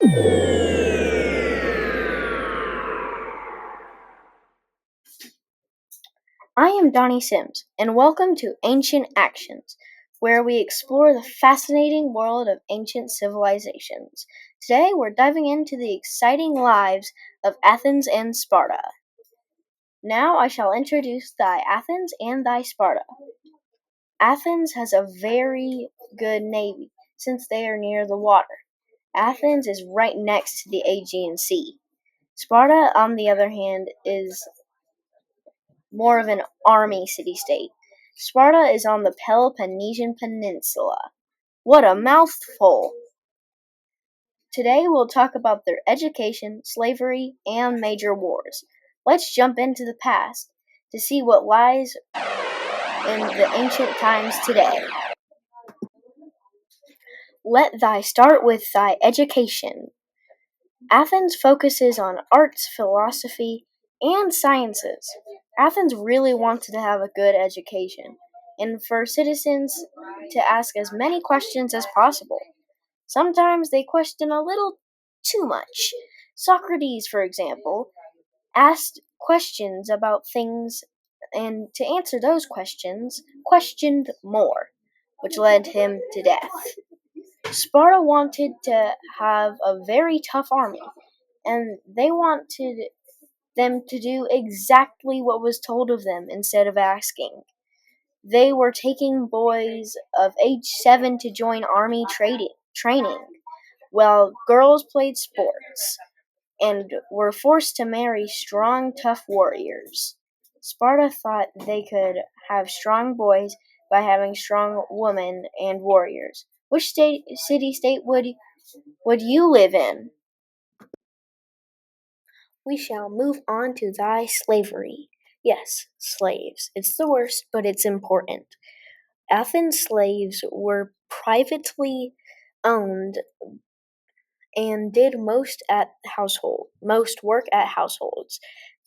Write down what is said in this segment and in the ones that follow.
I am Donny Sims, and welcome to Ancient Actions, where we explore the fascinating world of ancient civilizations. Today, we're diving into the exciting lives of Athens and Sparta. Now, I shall introduce thy Athens and thy Sparta. Athens has a very good navy, since they are near the water. Athens is right next to the Aegean Sea. Sparta, on the other hand, is more of an army city-state. Sparta is on the Peloponnesian Peninsula. What a mouthful! Today we'll talk about their education, slavery, and major wars. Let's jump into the past to see what lies in the ancient times today. Let thy start with thy education. Athens focuses on arts, philosophy, and sciences. Athens really wanted to have a good education and for citizens to ask as many questions as possible. Sometimes they question a little too much. Socrates, for example, asked questions about things and to answer those questions, questioned more, which led him to death. Sparta wanted to have a very tough army, and they wanted them to do exactly what was told of them instead of asking. They were taking boys of age 7 to join army training, while girls played sports and were forced to marry strong, tough warriors. Sparta thought they could have strong boys by having strong women and warriors. Which city-state would you live in? We shall move on to thy slavery. Yes, slaves. It's the worst, but it's important. Athens slaves were privately owned and did most work at households.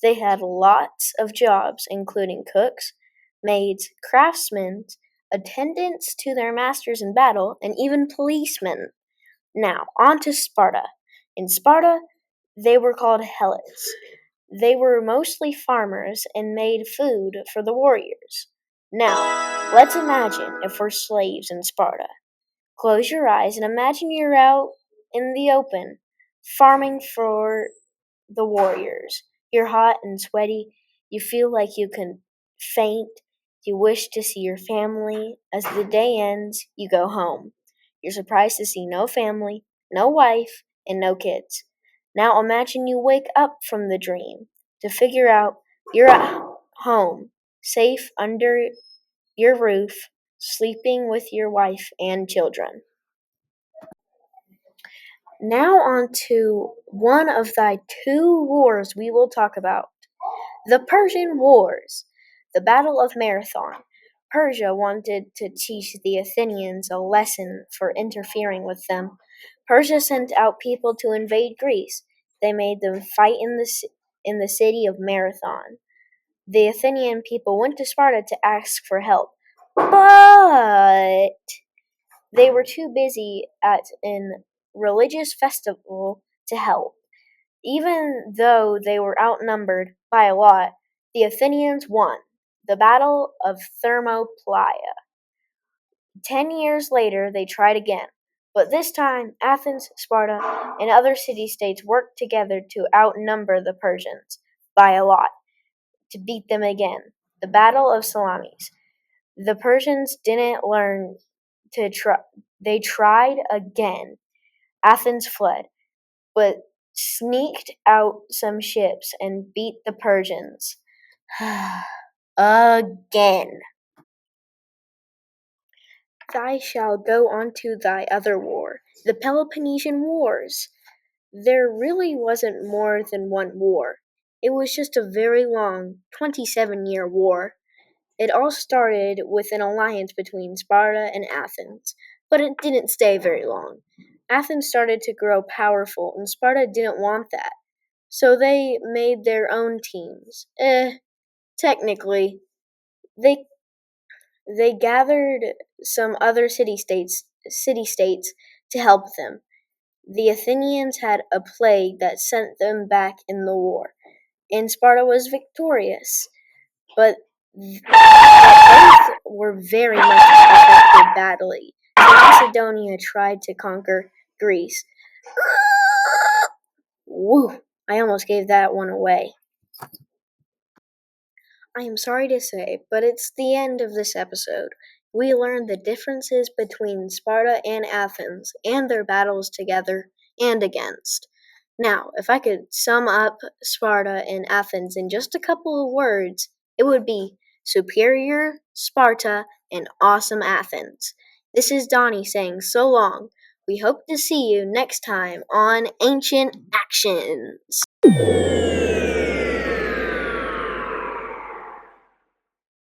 They had lots of jobs, including cooks, maids, craftsmen, attendants to their masters in battle, and even policemen. Now, on to Sparta. In Sparta, they were called helots. They were mostly farmers and made food for the warriors. Now, let's imagine if we're slaves in Sparta. Close your eyes and imagine you're out in the open, farming for the warriors. You're hot and sweaty. You feel like you can faint. You wish to see your family. As the day ends, you go home. You're surprised to see no family, no wife, and no kids. Now imagine you wake up from the dream to figure out you're at home, safe under your roof, sleeping with your wife and children. Now on to one of thy two wars we will talk about. The Persian Wars. The Battle of Marathon. Persia wanted to teach the Athenians a lesson for interfering with them. Persia sent out people to invade Greece. They made them fight in the city of Marathon. The Athenian people went to Sparta to ask for help, but they were too busy at an religious festival to help. Even though they were outnumbered by a lot, the Athenians won the Battle of Thermopylae. 10 years later, they tried again, but this time Athens, Sparta, and other city-states worked together to outnumber the Persians by a lot to beat them again. The Battle of Salamis. The Persians didn't learn to try. They tried again. Athens fled, but sneaked out some ships and beat the Persians. Again. Thou shalt go on to thy other war, the Peloponnesian Wars. There really wasn't more than one war. It was just a very long 27-year war. It all started with an alliance between Sparta and Athens, but it didn't stay very long. Athens started to grow powerful, and Sparta didn't want that. So they made their own teams. Technically, they they gathered some other city states to help them. The Athenians had a plague that sent them back in the war, and Sparta was victorious. But both were very much affected badly. So Macedonia tried to conquer Greece. Woo! I almost gave that one away. I am sorry to say, but it's the end of this episode. We learned the differences between Sparta and Athens and their battles together and against. Now, if I could sum up Sparta and Athens in just a couple of words, it would be superior Sparta and awesome Athens. This is Donny saying so long. We hope to see you next time on Ancient Actions.